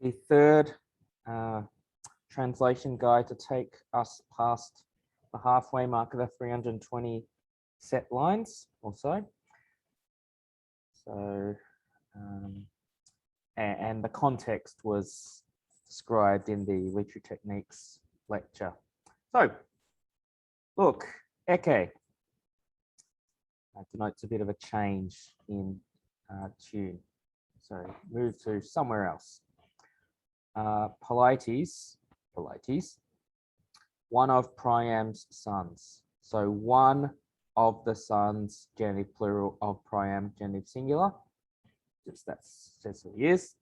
The third translation guide to take us past the halfway mark of the 320 set lines or so. So, and the context was described in the literary techniques lecture. So, look, Eke. That denotes a bit of a change in tune. So move to somewhere else. Polites, one of Priam's sons. So one of the sons, genitive plural, of Priam, genitive singular. Just that's who he is.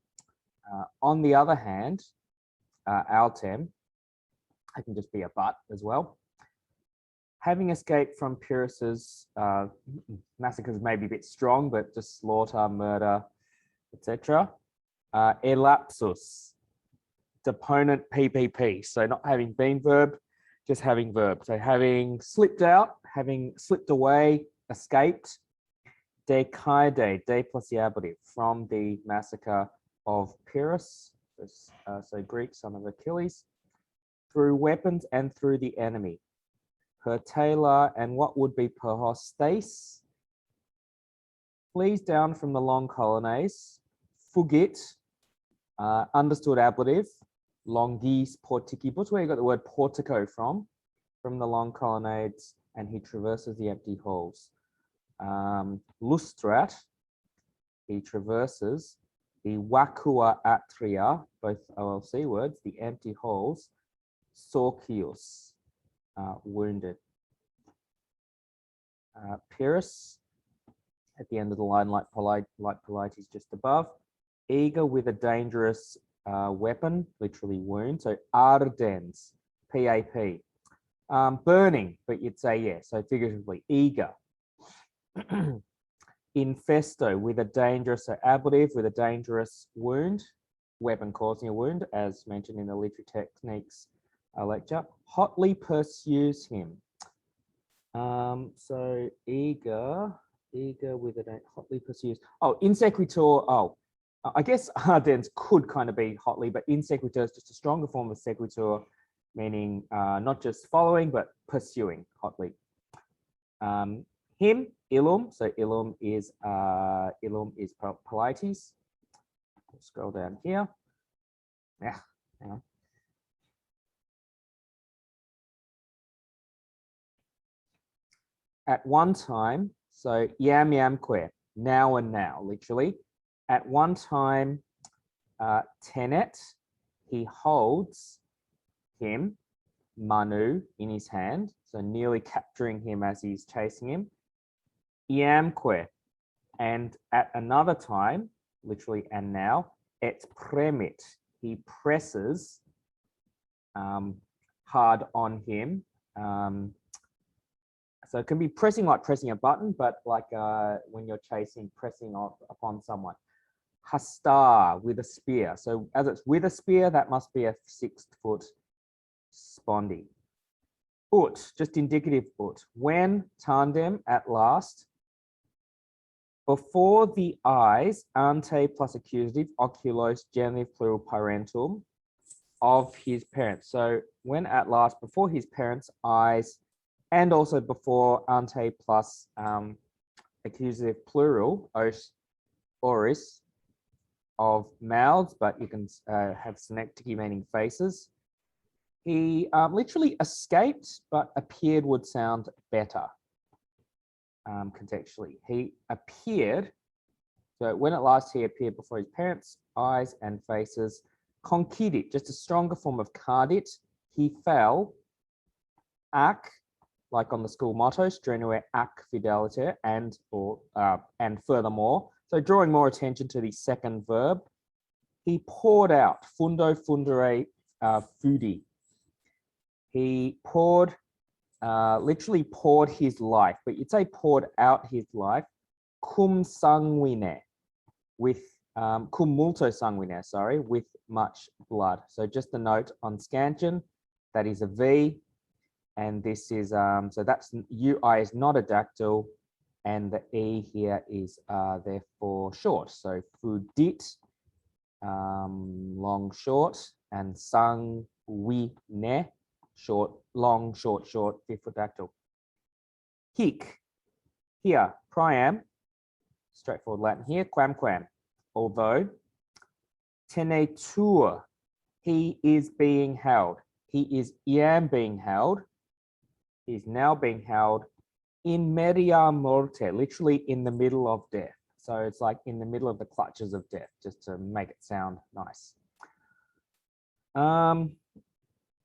On the other hand, Altem, it can just be a but as well. Having escaped from Pyrrhus's massacres may be a bit strong, but just slaughter, murder, etc. Elapsus, deponent PPP. So not having been verb, just having verb. So having slipped out, having slipped away, escaped. Decaide, de plus the ablative, from the massacre of Pyrrhus, so Greek, son of Achilles, through weapons and through the enemy. Per tailor and what would be per hostes, flees down from the long colonnades, fugit, understood ablative, longis porticibus, where you got the word portico from the long colonnades, and he traverses the empty halls. Lustrat, he traverses the vacua atria, both OLC words, the empty halls, sorcius, wounded. Pyrrhus, at the end of the line, like Polites just above, eager with a dangerous weapon, literally wound. So ardens, PAP, burning, but you'd say yeah, so figuratively, eager. Infesto, with a dangerous, so ablative, with a dangerous wound, weapon causing a wound, as mentioned in the literary techniques lecture. Hotly pursues him. So eager with a hotly pursues. Oh, insequitur. Oh, I guess ardens could kind of be hotly, but insequitur is just a stronger form of sequitur, meaning not just following, but pursuing hotly. Him, illum. So illum is Polites. We'll scroll down here. Yeah. Hang on. At one time, so yamque, now and now, literally. At one time, tenet, he holds him, Manu, in his hand, so nearly capturing him as he's chasing him. Iamque, and at another time, literally and now, et premit, he presses hard on him. So it can be pressing like pressing a button, but like when you're chasing, pressing upon someone. Hastar, with a spear. So as it's with a spear, that must be a 6-foot spondy. Ut, just indicative ut. When tandem, at last, before the eyes, ante plus accusative, oculos, genitive plural parentum, of his parents. So when at last, before his parents' eyes, and also before ante plus accusative plural, os, oris, of mouths, but you can have synecdoche meaning faces. He literally escaped, but appeared would sound better contextually. He appeared, so when at last he appeared before his parents' eyes and faces, concidit, just a stronger form of cardit, he fell, ac, like on the school motto, strenue ac fideliter, and furthermore. So drawing more attention to the second verb, he poured out, fundo fundere fudi. He poured, literally poured his life, but you'd say poured out his life, cum sanguine, with cum multo sanguine, sorry, with much blood. So just a note on scansion, that is a V, and this is, so that's UI is not a dactyl, and the E here is therefore short. So fudit, long, short, and sung, we, ne, short, long, short, short, fifth foot dactyl. Hic, here, priam, straightforward Latin here, quam, quam. Although, tenetur, he is being held. He is iam being held. He is now being held in media morte, literally in the middle of death. So it's like in the middle of the clutches of death, just to make it sound nice.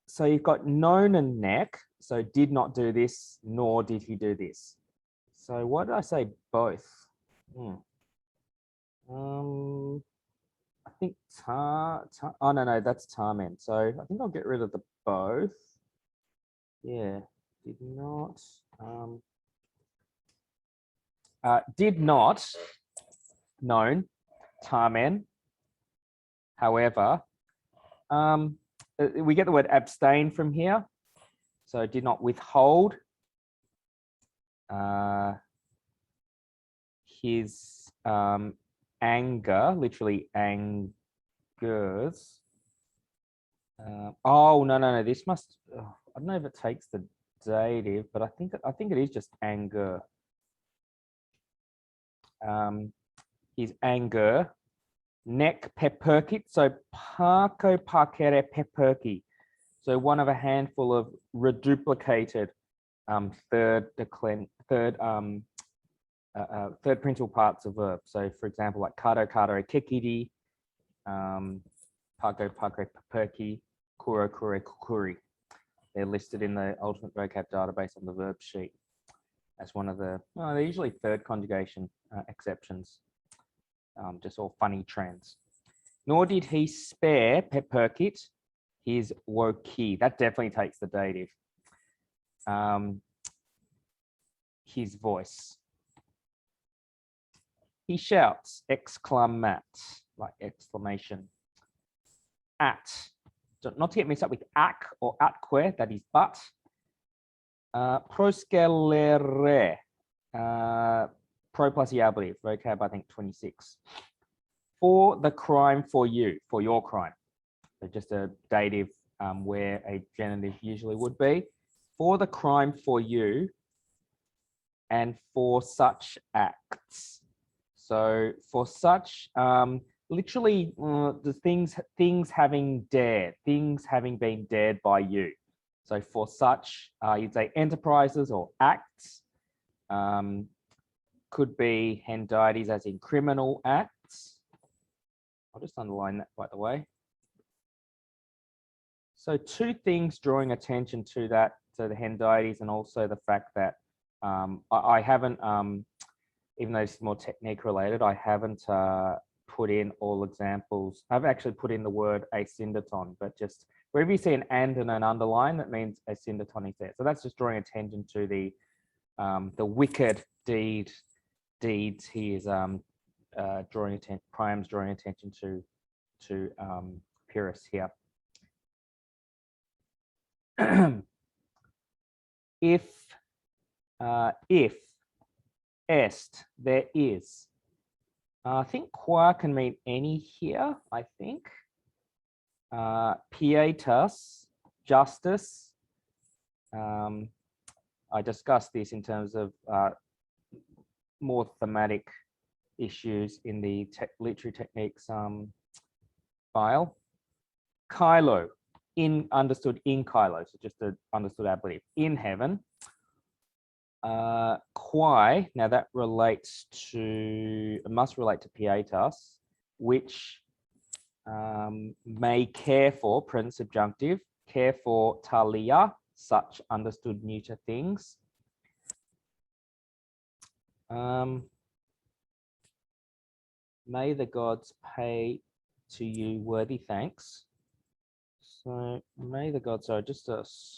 So you've got known and neck. So did not do this, nor did he do this. So what did I say? Both. I think oh no, that's tarmen. So I think I'll get rid of the both. Yeah, did not. Did not known tarmen. However, we get the word abstain from here. So did not withhold his anger, literally angers. Oh no, this must. I don't know if it takes the dative, but I think it is just anger. His anger. Nec pepercit, so parco parcere peperci. So one of a handful of reduplicated third principal parts of verb. So for example, like cardo, cardo, kekidi, parco, parco, peperci, kuro, kure, kukuri. They're listed in the ultimate vocab database on the verb sheet as one of the, they're usually third conjugation exceptions. Just all funny trends. Nor did he spare pepercit his woki. That definitely takes the dative. His voice. He shouts, exclamat, like exclamation. At, not to get mixed up with ac or atque, that is but. Proscelere. Pro plus the ablative, vocab, I think 26. For the crime for you, for your crime. So just a dative where a genitive usually would be. For the crime for you and for such acts. So for such, literally the things having dared, things having been dared by you. So for such, you'd say enterprises or acts. Could be hendites as in criminal acts. I'll just underline that, by the way. So two things drawing attention to that, to the hendites, and also the fact that I haven't, even though it's more technique related, I haven't put in all examples. I've actually put in the word asyndeton, but just wherever you see an and an underline, that means asyndeton is there. So that's just drawing attention to the wicked deeds he is drawing attention. Priam's drawing attention to Pyrrhus here. If est, there is. I think qua can mean any here. I think pietas, justice. I discussed this in terms of more thematic issues in the literary techniques file. Kylo, understood in Kylo, so just an understood ablative, in heaven. Quae, now that relates to, it must relate to pietas, which may care for, present subjunctive, care for talia, such understood neuter things. May the gods pay to you worthy thanks. So may the gods, sorry, just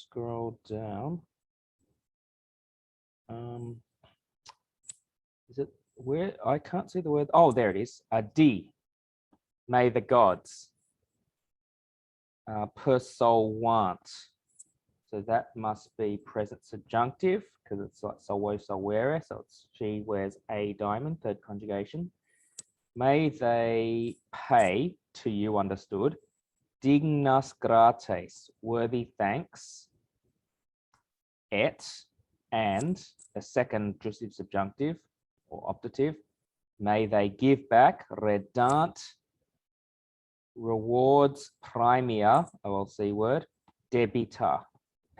scroll down. Is it where? I can't see the word. Oh, there it is. D. May the gods. Per soul want. So that must be present subjunctive because it's like solvo solvere. So it's she wears a diamond, third conjugation. May they pay to you, understood. Dignas grates, worthy thanks. Et, and the second intrusive subjunctive or optative. May they give back, redant, rewards, primia, OLC word, debita,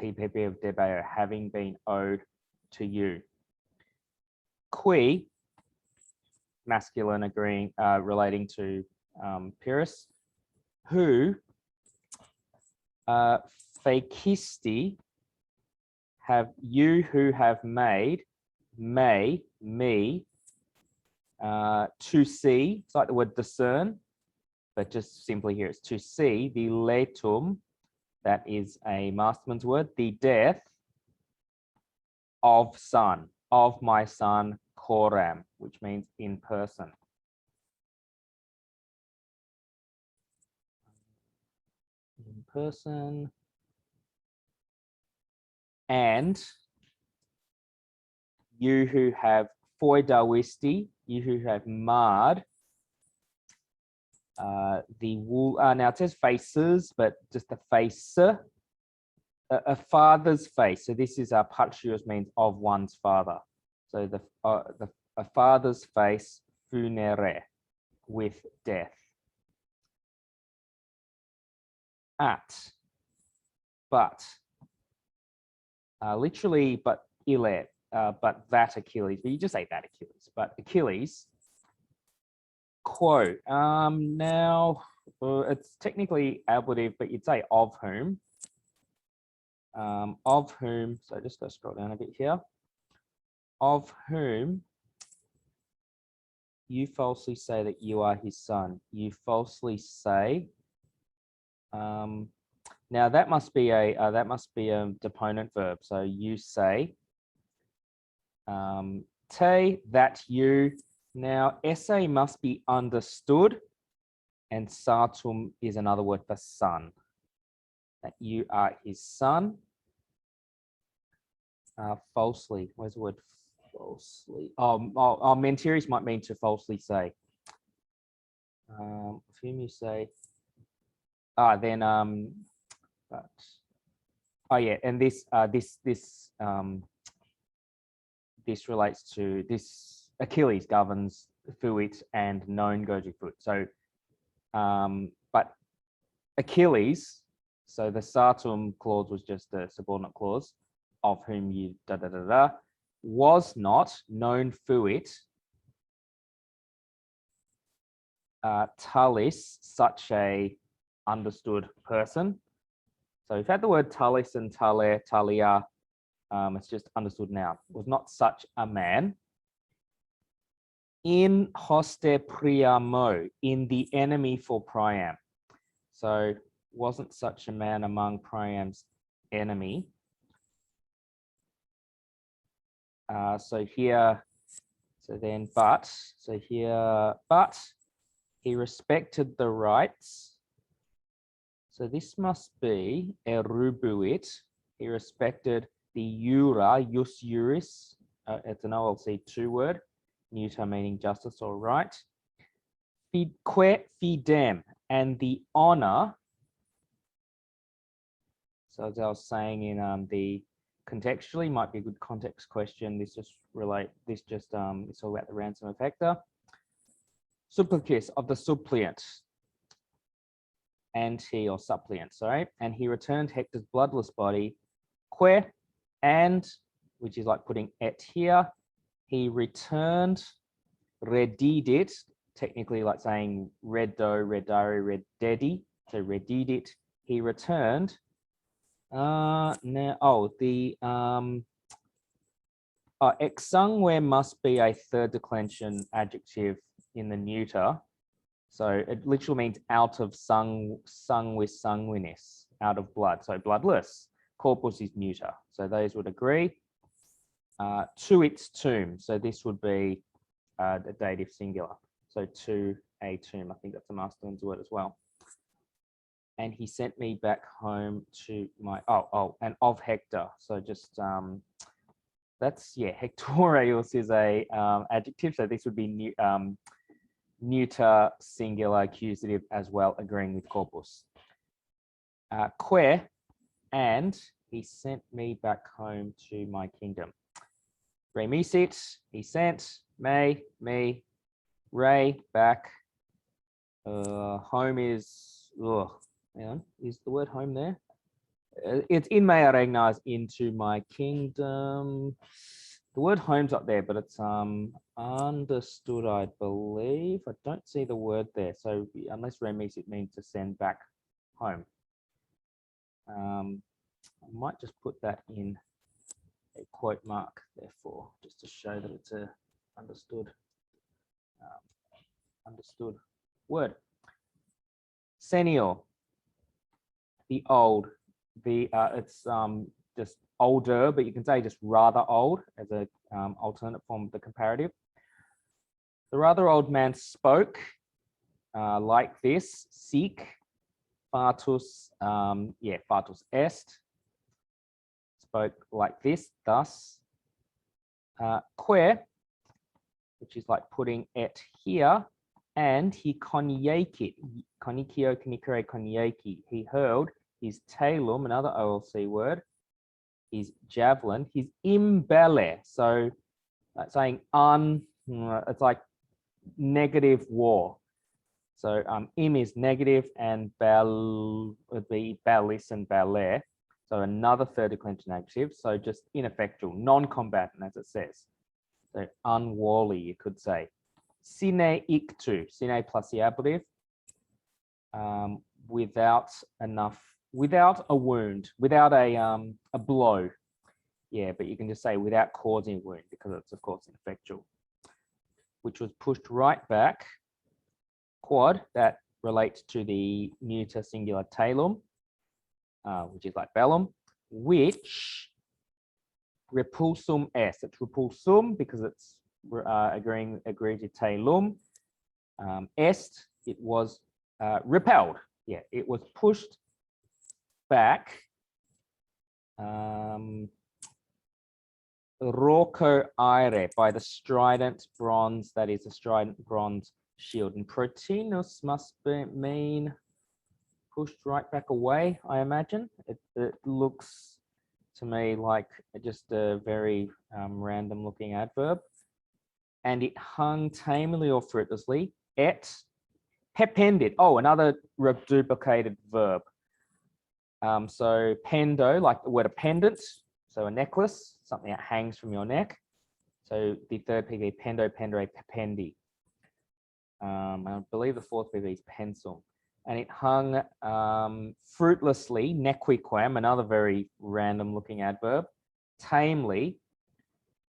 PPP of debeo, having been owed to you. Qui, masculine agreeing, relating to Pyrrhus, who, facisti, have you who have made, may, me, to see, it's like the word discern, but just simply here it's to see, the letum, that is a masterman's word, the death of son, of my son, coram, which means in person. In person. And you who have foidawisti, you who have marred the wool. Now it says faces, but just the face, a father's face. So this is patrios, means of one's father. So a father's face, funere, with death. At, but, literally, but ille, but that Achilles. But you just say that Achilles. But Achilles, quo. Now it's technically ablative, but you'd say of whom. Of whom. So just go scroll down a bit here. Of whom you falsely say that you are his son. You falsely say. Now that must be a deponent verb. So you say. Te, that you. Now esse must be understood, and satum is another word for son. That you are his son. Falsely. Where's the word falsely? Mentirius might mean to falsely say. Whom you say. Then but oh yeah, and this relates to this. Achilles governs fuit and known goji foot. So, but Achilles. So the satum clause was just a subordinate clause, of whom you was not known fuit. Talis, such a understood person. So we've had the word talis and tale, talia. It's just understood now. Was not such a man. In hoste Priamo, in the enemy for Priam. So wasn't such a man among Priam's enemy. So here, but he respected the rights. So this must be erubuit. He respected the jura, jus juris. It's an OLC 2 word. Neuter meaning justice or right. Fidque fidem, and the honor. So as I was saying in the contextually, might be a good context question. It's all about the ransom of Hector. Supplicis, of the suppliant. And he, or suppliant, sorry. And he returned Hector's bloodless body. Que, and, which is like putting et here. He returned, redidit, technically like saying reddo, reddari, reddedi. So redidit, he returned. Exsangue must be a third declension adjective in the neuter. So it literally means out of sung with sanguinis, out of blood. So bloodless. Corpus is neuter. So those would agree. To its tomb. So this would be the dative singular. So to a tomb. I think that's a masculine's word as well. And he sent me back home to my and of Hector. So just that's Hectorius is a adjective. So this would be new. neuter singular accusative as well, agreeing with corpus. Que, and he sent me back home to my kingdom. Remisit, he sent, me, Ray, back. Home is, hang on, is the word home there? It's in mea regnas, into my kingdom. The word home's up there, but it's understood, I believe. I don't see the word there. So unless remisit means to send back home. I might just put that in a quote mark, therefore, just to show that it's a understood word. Senior, the old, it's just older, but you can say just rather old as a alternate form of the comparative. The rather old man spoke like this: sic, fatus, fatus est. Spoke like this, thus. Que, which is like putting et here, and he coniacit, conicio, conicere, coniaci. He hurled his talum, another OLC word, his javelin, his imbelle. So that's saying it's like negative war. So im is negative, and bel would be bellis and belle. So another third declension adjective. So just ineffectual, non-combatant, as it says. So unwarly, you could say. Sine ictu, sine plus the ablative. Without a wound, without a blow. Yeah, but you can just say without causing a wound, because it's of course ineffectual. Which was pushed right back. Quad, that relates to the neuter singular talum, which is like bellum, which repulsum est. It's repulsum because it's agreed to talum. Est, it was repelled. Yeah, it was pushed back. Rocco aere, by the strident bronze, that is a strident bronze shield. And protinus must mean pushed right back away, I imagine. It looks to me like just a very random looking adverb. And it hung tamely or fruitlessly. Et pepended. Oh, another duplicated verb. So pendo, like the word a pendant. So a necklace, something that hangs from your neck. So the third PV, pendo, pendere, pependi. I believe the fourth PV is pencil. And it hung fruitlessly, nequiquam, another very random looking adverb. Tamely.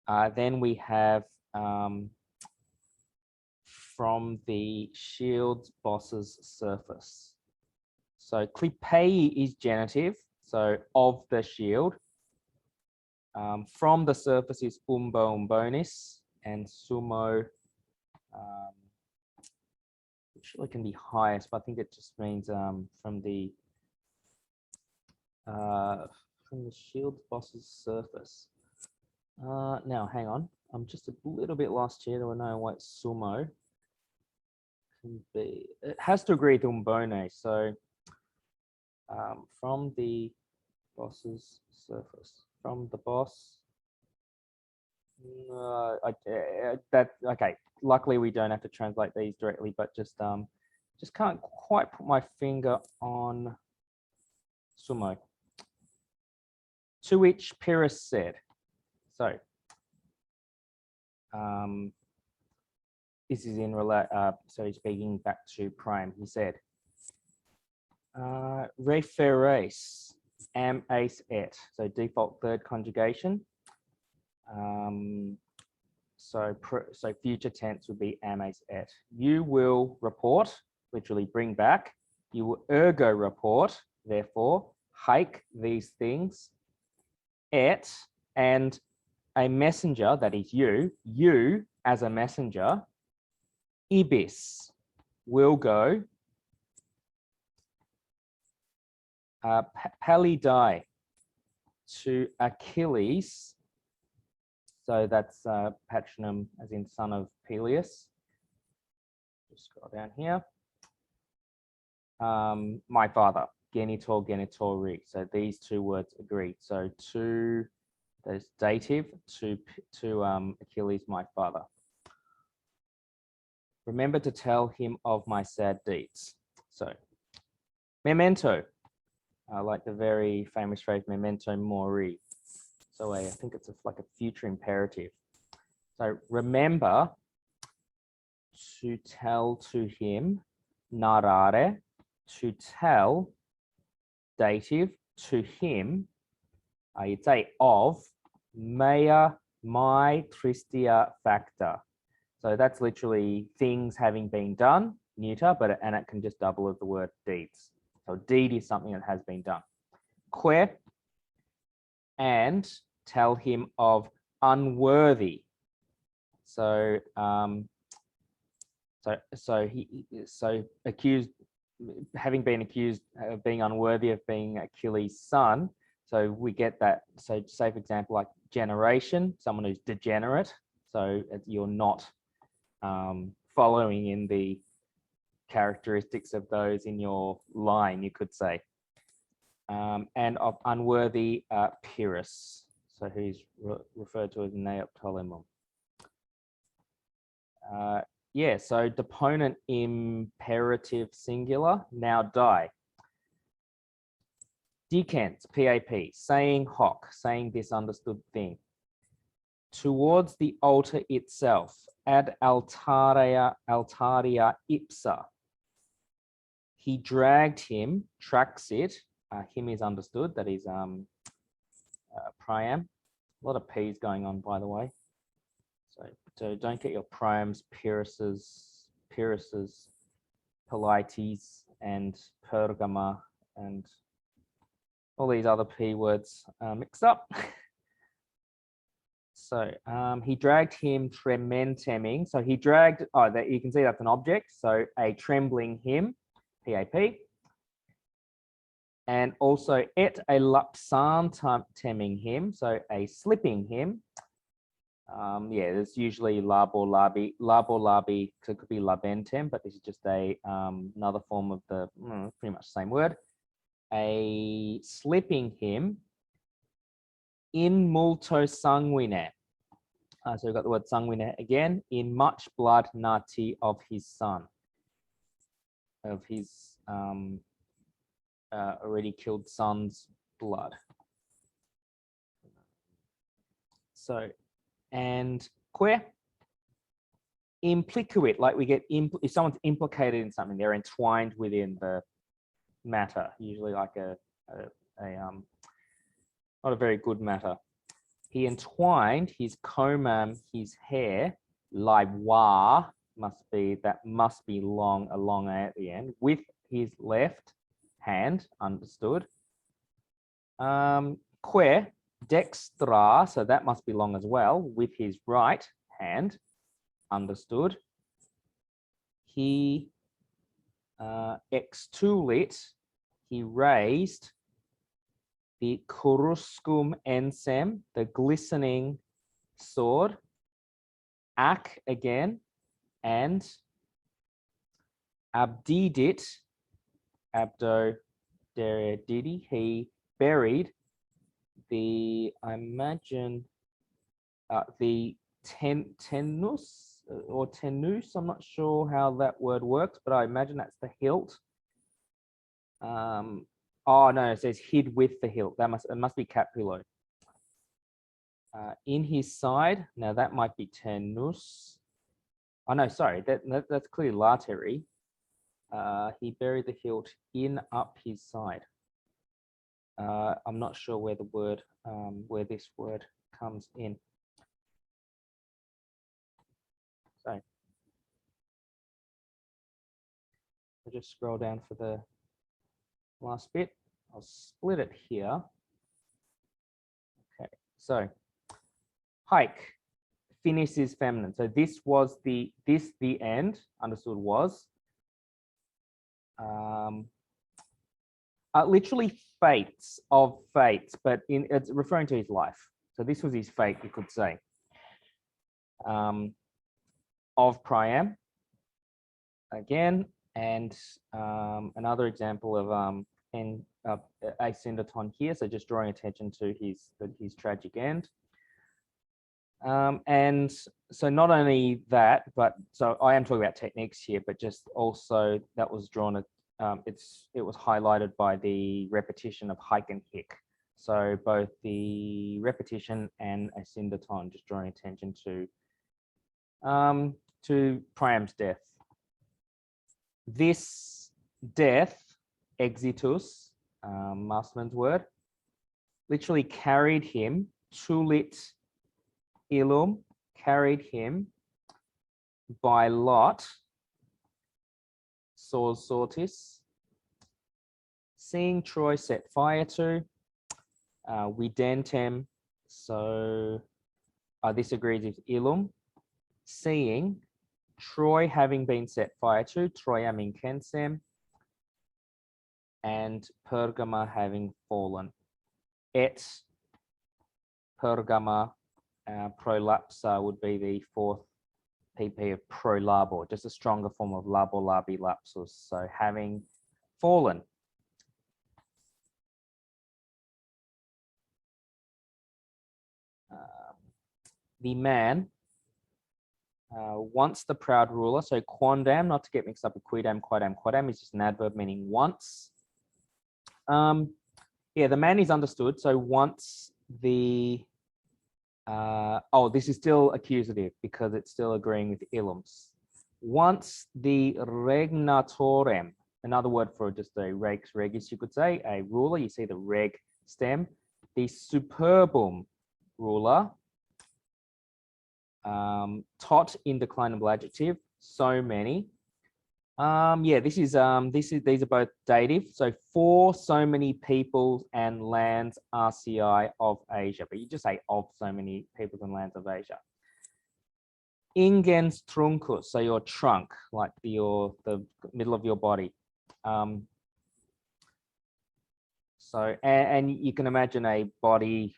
Then we have from the shield's boss's surface. So clipei is genitive, so of the shield. From the surface is umbo umbonis, and sumo, which really can be highest, but I think it just means from the shield's boss's surface. Now, hang on, I'm just a little bit lost here. Do I know what sumo can be? It has to agree with umbone, so from the boss's surface. From the boss. Okay. Luckily, we don't have to translate these directly, but just can't quite put my finger on sumo. To which Pyrrhus said, so this is in so he's speaking back to Prime. He said, referes am ace et, so default third conjugation. So future tense would be am ace et. You will report, literally bring back. You will ergo report, therefore, hike these things. Et, and a messenger, that is you as a messenger, ibis, will go. Palidai, to Achilles, so that's patronym as in son of Peleus. just scroll down here. My father, genitor, genitori. So these two words agree. So to, that is dative, to Achilles, my father. Remember to tell him of my sad deeds. So, memento. I like the very famous phrase, memento mori. So I think it's like a future imperative. So remember to tell to him, narrare, to tell, dative, to him, you'd say of, mea, my, tristia, facta. So that's literally things having been done, neuter, and it can just double as the word deeds. So deed is something that has been done. Que, and tell him of unworthy. So so accused, having been accused of being unworthy of being Achilles' son. So we get that. So say for example, like generation, someone who's degenerate. So you're not following in the characteristics of those in your line, you could say. And of unworthy Pyrrhus, so he's referred to as Neoptolemon. Yeah, so deponent imperative singular, now die. Decant, PAP, saying hoc, saying this understood thing. Towards the altar itself, ad altaria ipsa. He dragged him, traxit, him is understood, that is Priam. A lot of P's going on, by the way. So don't get your Priams, Pyrrhuses, Polites, and Pergama, and all these other P words mixed up. So he dragged him trementeming. So he dragged, that you can see that's an object. So a trembling him, PAP. And also et a lapsanteming him, so a slipping him. Yeah, there's usually lab or labi, so it could be labentem, but this is just a another form of the pretty much the same word. A slipping him in multo sanguine. So we've got the word sanguine again, in much blood nati of his son, of his already killed son's blood. So, and que implicuit, like we get if someone's implicated in something, they're entwined within the matter, usually like a not a very good matter. He entwined his comam, his hair, laiwa, must be long, a long A at the end, with his left hand, understood. Que dextra, so that must be long as well, with his right hand, understood. He extulit, he raised the coruscum ensem, the glistening sword, ac again, and abdidit, abdo didi, he buried the, I imagine, the tenus or tenus, I'm not sure how that word works, but I imagine that's the hilt. Oh no, it says hid with the hilt. It must be capullo. In his side, now that might be tenus. Oh no, sorry, that's clearly lateri. He buried the hilt in up his side. I'm not sure where the word, where this word comes in. So I'll just scroll down for the last bit. I'll split it here. Okay, so hike, finis is feminine. So this was the end, understood was. Literally fates of fates, but it's referring to his life. So this was his fate, you could say. Of Priam. again, and another example of asyndeton here. So just drawing attention to his tragic end. And so not only that, but so I am talking about techniques here, but just also that was drawn. It was highlighted by the repetition of hike and hick. So both the repetition and asyndeton, just drawing attention to Priam's death. This death, exitus, Masterman's word, literally carried him, tulit illum, carried him by lot, sors sortis, seeing Troy set fire to, videntem, so this agrees with illum, seeing Troy having been set fire to, Troiam incensem, and Pergama having fallen. Et Pergama prolapsa would be the fourth PP of prolabor, just a stronger form of labor labi lapsus, so having fallen. The man, once the proud ruler, so quondam, not to get mixed up with quidam, quidam, quadam, is just an adverb meaning once. Yeah, the man is understood, so once the, this is still accusative because it's still agreeing with illums. Once the regnatorem, another word for just a rex regis, you could say, a ruler, you see the reg stem, the superbum ruler, tot indeclinable adjective, so many. Yeah, these are both dative. So for so many peoples and lands RCI of Asia, but you just say of so many peoples and lands of Asia. Ingens truncus, so your trunk, like the middle of your body. So and you can imagine a body,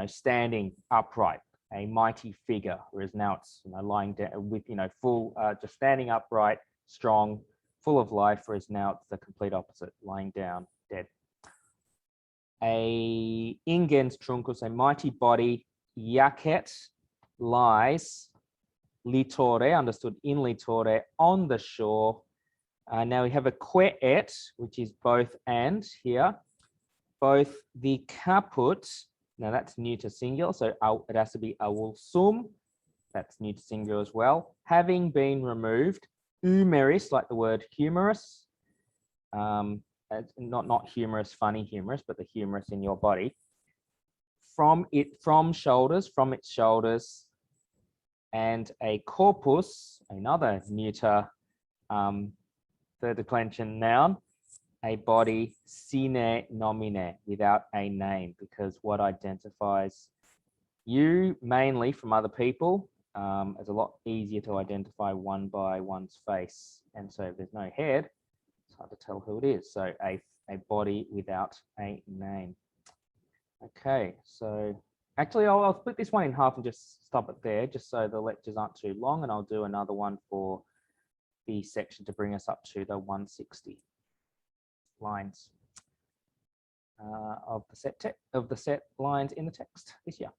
standing upright, a mighty figure, whereas now it's lying down with full, just standing upright, strong, full of life, whereas now it's the complete opposite, lying down, dead. A ingens truncus, a mighty body, jacet, lies, litore, understood in litore, on the shore. Now we have a quet, which is both and here, both the caput, now that's neuter singular, so it has to be awulsum, that's neuter singular as well, having been removed, humerus, like the word humorous, not humorous, funny humorous, but the humerus in your body, from its shoulders, and a corpus, another neuter third declension noun, a body sine nomine, without a name, because what identifies you mainly from other people is a lot easier to identify one by one's face. And so if there's no head, it's hard to tell who it is. So a body without a name. Okay, so actually I'll split this one in half and just stop it there, just so the lectures aren't too long, and I'll do another one for the section to bring us up to the 160 lines of the set lines in the text this year.